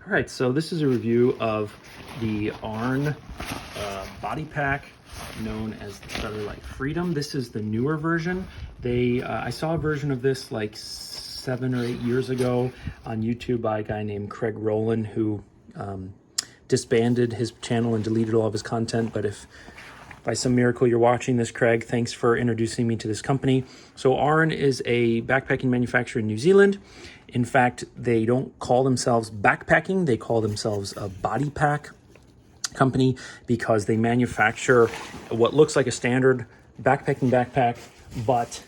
All right, so this is a review of the Aarn Bodypack, known as the Featherlite Freedom. This is the newer version. I saw a version of this like 7 or 8 years ago on YouTube by a guy named Craig Rowland, who disbanded his channel and deleted all of his content. But if by some miracle you're watching this, Craig, thanks for introducing me to this company. So Aarn is a backpacking manufacturer in New Zealand. In fact, they don't call themselves backpacking, they call themselves a Bodypack company because they manufacture what looks like a standard backpacking backpack, but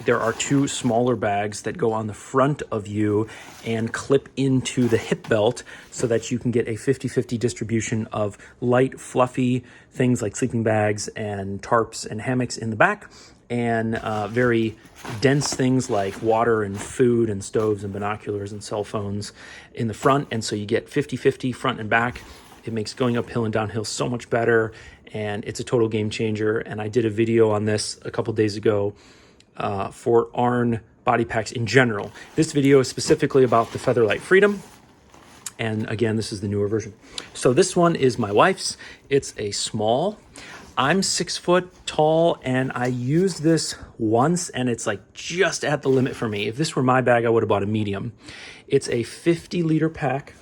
there are 2 smaller bags that go on the front of you and clip into the hip belt so that you can get a 50-50 distribution of light, fluffy things like sleeping bags and tarps and hammocks in the back, and very dense things like water and food and stoves and binoculars and cell phones in the front. And so you get 50-50 front and back. It makes going uphill and downhill so much better, and it's a total game changer. And I did a video on this a couple days ago for Aarn body packs in general. This video is specifically about the Featherlite Freedom. And again, this is the newer version. So this one is my wife's. It's a small. I'm 6 foot tall, and I used this once, and it's like just at the limit for me. If this were my bag, I would have bought a medium. It's a 50-liter pack,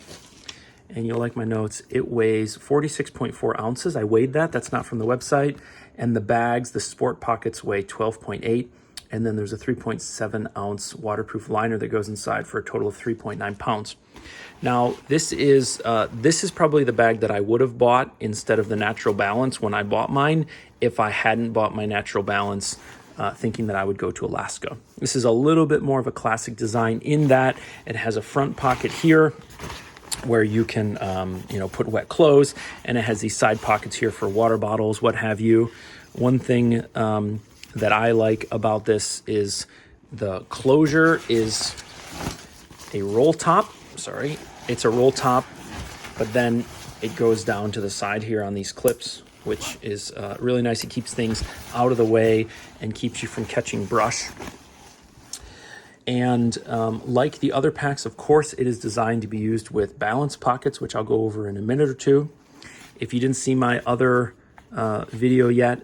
and you'll like my notes. It weighs 46.4 ounces. I weighed that. That's not from the website. And the bags, the sport pockets, weigh 12.8. And then there's a 3.7 ounce waterproof liner that goes inside for a total of 3.9 pounds. Now, this is probably the bag that I would have bought instead of the Natural Balance when I bought mine, if I hadn't bought my Natural Balance thinking that I would go to Alaska. This is a little bit more of a classic design in that it has a front pocket here where you can put wet clothes, and it has these side pockets here for water bottles, what have you. One thing that I like about this is the closure is a roll top. Sorry, it's a roll top, but then it goes down to the side here on these clips, which is really nice. It keeps things out of the way and keeps you from catching brush. And like the other packs, of course, it is designed to be used with balance pockets, which I'll go over in a minute or two. If you didn't see my other video yet,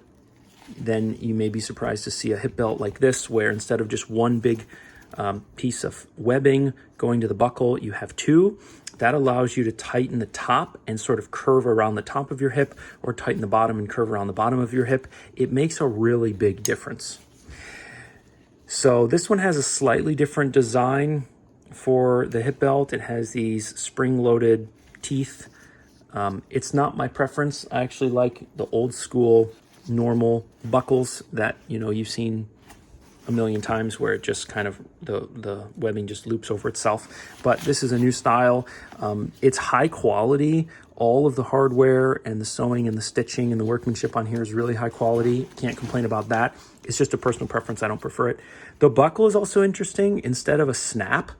then you may be surprised to see a hip belt like this, where instead of just one big piece of webbing going to the buckle, you have 2. That allows you to tighten the top and sort of curve around the top of your hip, or tighten the bottom and curve around the bottom of your hip. It makes a really big difference. So this one has a slightly different design for the hip belt. It has these spring-loaded teeth. It's not my preference. I actually like the old school normal buckles that you've seen a million times, where it just kind of the webbing just loops over itself. But this is a new style. It's high quality. All of the hardware and the sewing and the stitching and the workmanship on here is really high quality. Can't complain about that. It's just a personal preference. I don't prefer it. The buckle is also interesting. Instead of a snap,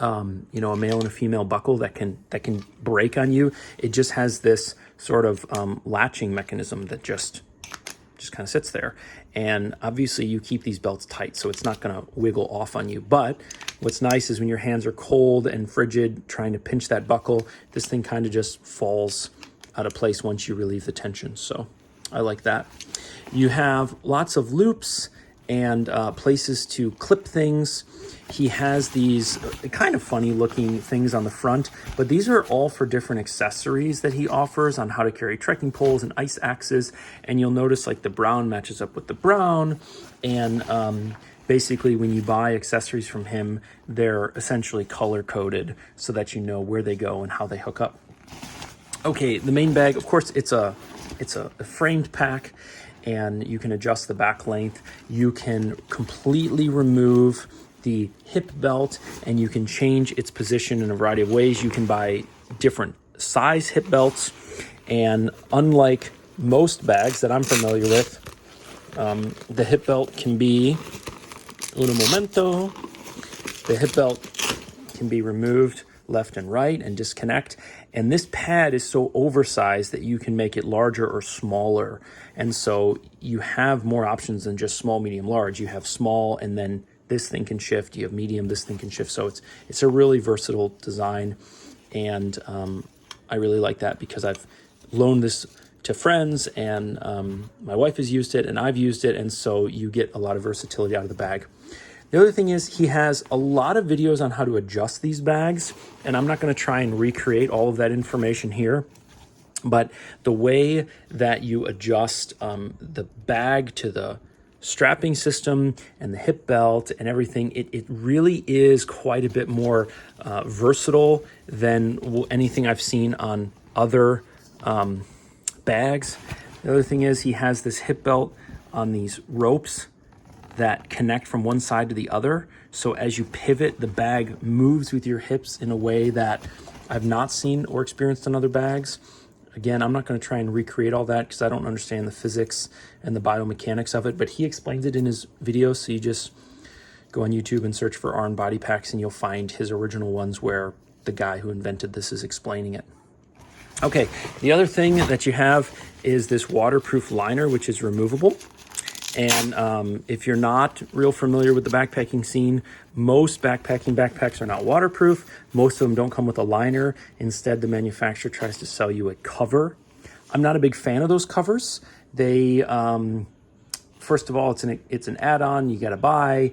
a male and a female buckle that can break on you, it just has this sort of latching mechanism that just kind of sits there. And obviously you keep these belts tight, so it's not going to wiggle off on you. But what's nice is when your hands are cold and frigid trying to pinch that buckle, this thing kind of just falls out of place once you relieve the tension. So I like that. You have lots of loops and places to clip things. He has these kind of funny looking things on the front, but these are all for different accessories that he offers on how to carry trekking poles and ice axes. And you'll notice like the brown matches up with the brown. And basically when you buy accessories from him, they're essentially color coded so that you know where they go and how they hook up. Okay, the main bag, of course, it's a framed pack, and you can adjust the back length. You can completely remove the hip belt, and you can change its position in a variety of ways. You can buy different size hip belts, and unlike most bags that I'm familiar with, the hip belt can be, un momento, the hip belt can be removed left and right and disconnect. And this pad is so oversized that you can make it larger or smaller. And so you have more options than just small, medium, large. You have small, and then this thing can shift. You have medium, this thing can shift. So it's a really versatile design. And I really like that because I've loaned this to friends, and my wife has used it and I've used it, and so you get a lot of versatility out of the bag. The other thing is he has a lot of videos on how to adjust these bags, and I'm not going to try and recreate all of that information here, but the way that you adjust the bag to the strapping system and the hip belt and everything, it really is quite a bit more versatile than anything I've seen on other bags. The other thing is he has this hip belt on these ropes that connect from one side to the other. So as you pivot, the bag moves with your hips in a way that I've not seen or experienced on other bags. Again, I'm not going to try and recreate all that because I don't understand the physics and the biomechanics of it, but he explains it in his videos. So you just go on YouTube and search for Aarn body packs, and you'll find his original ones where the guy who invented this is explaining it. Okay, the other thing that you have is this waterproof liner, which is removable. And if you're not real familiar with the backpacking scene, most backpacks are not waterproof. Most of them don't come with a liner. Instead, the manufacturer tries to sell you a cover. I'm not a big fan of those covers. They, first of all, it's an add-on you got to buy.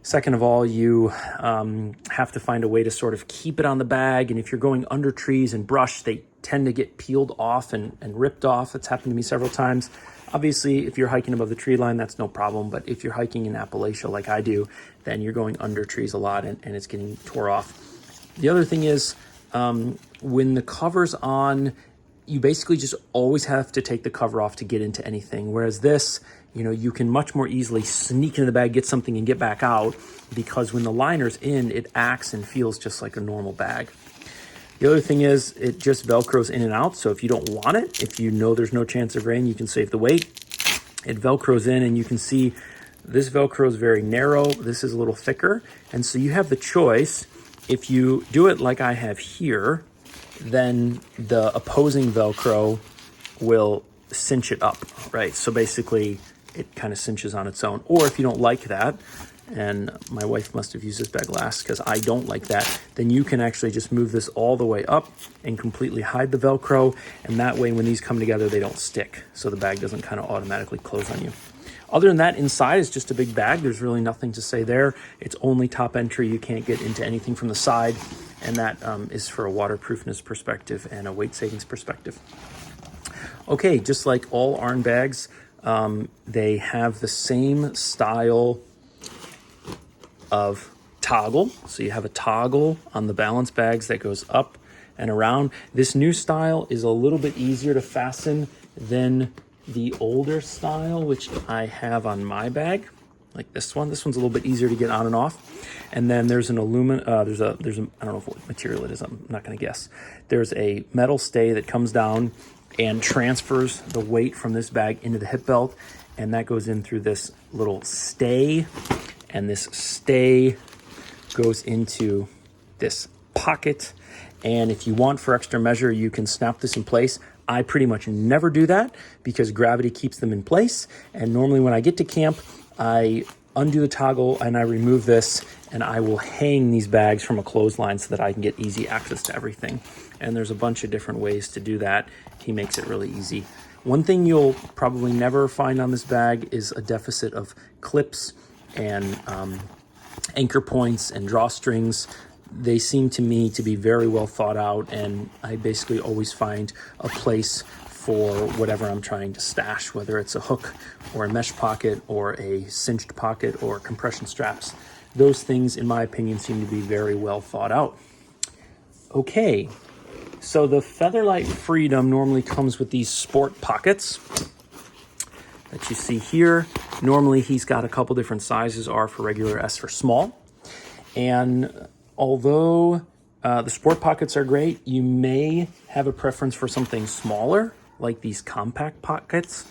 Second of all, you have to find a way to sort of keep it on the bag. And if you're going under trees and brush, they tend to get peeled off and ripped off. It's happened to me several times. Obviously, if you're hiking above the tree line, that's no problem. But if you're hiking in Appalachia like I do, then you're going under trees a lot and it's getting tore off. The other thing is when the cover's on, you basically just always have to take the cover off to get into anything. Whereas this, you can much more easily sneak into the bag, get something, and get back out, because when the liner's in, it acts and feels just like a normal bag. The other thing is it just Velcros in and out. So if you don't want it, if you know there's no chance of rain, you can save the weight. It Velcros in, and you can see this Velcro is very narrow. This is a little thicker. And so you have the choice. If you do it like I have here, then the opposing Velcro will cinch it up, right? So basically it kind of cinches on its own. Or if you don't like that, and my wife must have used this bag last because I don't like that, then you can actually just move this all the way up and completely hide the Velcro. And that way, when these come together, they don't stick. So the bag doesn't kind of automatically close on you. Other than that, inside is just a big bag. There's really nothing to say there. It's only top entry. You can't get into anything from the side. And that is for a waterproofness perspective and a weight savings perspective. Okay, just like all Aarn bags, they have the same style of toggle. So you have a toggle on the balance bags that goes up and around. This new style is a little bit easier to fasten than the older style, which I have on my bag, like this one. This one's a little bit easier to get on and off. And then there's an aluminum, I don't know what material it is, I'm not gonna guess. There's a metal stay that comes down and transfers the weight from this bag into the hip belt, and that goes in through this little stay, and this stay goes into this pocket. And if you want for extra measure, you can snap this in place. I pretty much never do that because gravity keeps them in place. And normally when I get to camp, I undo the toggle and I remove this, and I will hang these bags from a clothesline so that I can get easy access to everything. And there's a bunch of different ways to do that. He makes it really easy. One thing you'll probably never find on this bag is a deficit of clips and anchor points and drawstrings. They seem to me to be very well thought out, and I basically always find a place for whatever I'm trying to stash, whether it's a hook or a mesh pocket or a cinched pocket or compression straps. Those things, in my opinion, seem to be very well thought out. Okay, so the Featherlite Freedom normally comes with these sport pockets that you see here. Normally he's got a couple different sizes, R for regular, S for small. And although the sport pockets are great, you may have a preference for something smaller, like these compact pockets.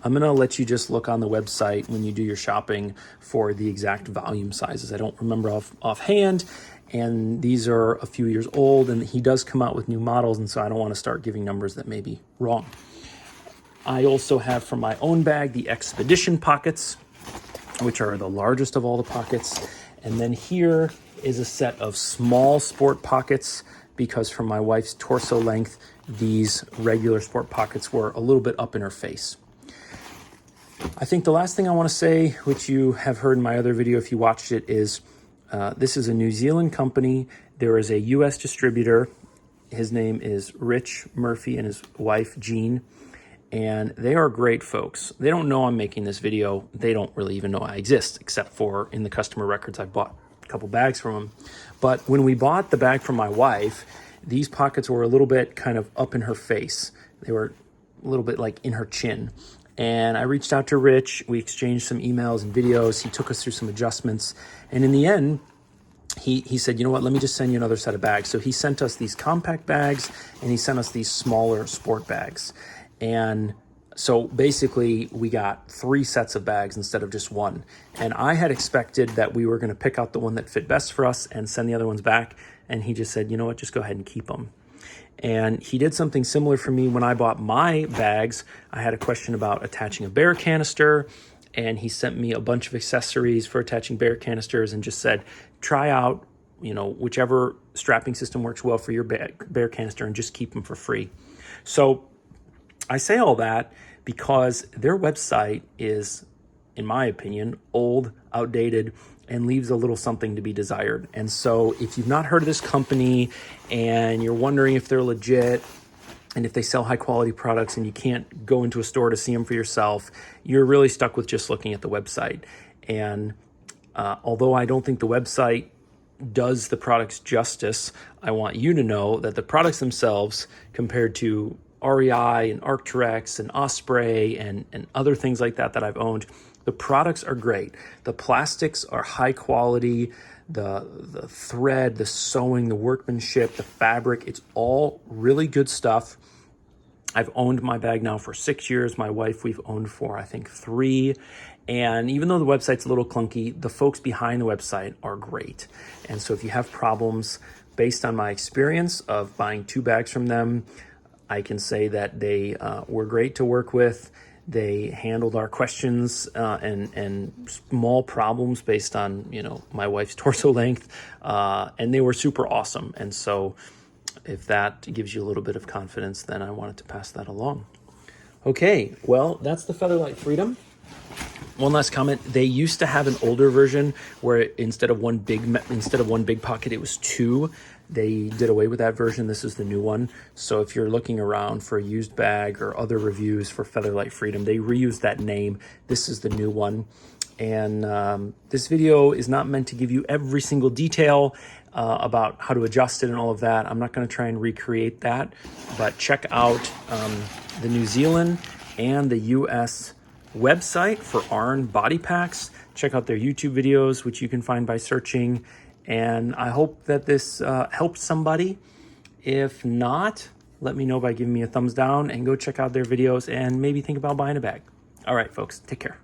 I'm gonna let you just look on the website when you do your shopping for the exact volume sizes. I don't remember offhand, and these are a few years old, and he does come out with new models, and so I don't wanna start giving numbers that may be wrong. I also have from my own bag the Expedition pockets, which are the largest of all the pockets. And then here is a set of small sport pockets because from my wife's torso length, these regular sport pockets were a little bit up in her face. I think the last thing I want to say, which you have heard in my other video if you watched it, is this is a New Zealand company. There is a US distributor. His name is Rich Murphy and his wife Jean, and they are great folks. They don't know I'm making this video. They don't really even know I exist, except for in the customer records I bought a couple bags from them. But when we bought the bag from my wife, these pockets were a little bit kind of up in her face. They were a little bit like in her chin. And I reached out to Rich. We exchanged some emails and videos. He took us through some adjustments. And in the end, he said, you know what, let me just send you another set of bags. So he sent us these compact bags and he sent us these smaller sport bags. And so basically we got 3 sets of bags instead of just 1. And I had expected that we were going to pick out the one that fit best for us and send the other ones back. And he just said, you know what, just go ahead and keep them. And he did something similar for me when I bought my bags. I had a question about attaching a bear canister, and he sent me a bunch of accessories for attaching bear canisters and just said, try out, you know, whichever strapping system works well for your bear canister and just keep them for free. So I say all that because their website is, in my opinion, old, outdated, and leaves a little something to be desired. And so if you've not heard of this company and you're wondering if they're legit and if they sell high quality products and you can't go into a store to see them for yourself, you're really stuck with just looking at the website. And although I don't think the website does the products justice, I want you to know that the products themselves, compared to REI and Arc'teryx and Osprey and other things like that I've owned, the products are great. The plastics are high quality. The thread, the sewing, the workmanship, the fabric, it's all really good stuff. I've owned my bag now for 6 years. My wife, we've owned for, I think, 3. And even though the website's a little clunky, the folks behind the website are great. And so if you have problems, based on my experience of buying 2 bags from them, I can say that they were great to work with. They handled our questions and small problems based on, you know, my wife's torso length, and they were super awesome. And so if that gives you a little bit of confidence, then I wanted to pass that along. Okay, well, that's the Featherlite Freedom. One last comment. They used to have an older version where instead of one big pocket, it was 2. They did away with that version. This is the new one. So if you're looking around for a used bag or other reviews for Featherlite Freedom, they reused that name. This is the new one. And this video is not meant to give you every single detail about how to adjust it and all of that. I'm not going to try and recreate that, but check out the New Zealand and the US website for Aarn body packs. Check out their YouTube videos, which you can find by searching. And I hope that this helps somebody. If not, let me know by giving me a thumbs down and go check out their videos and maybe think about buying a bag. All right, folks, take care.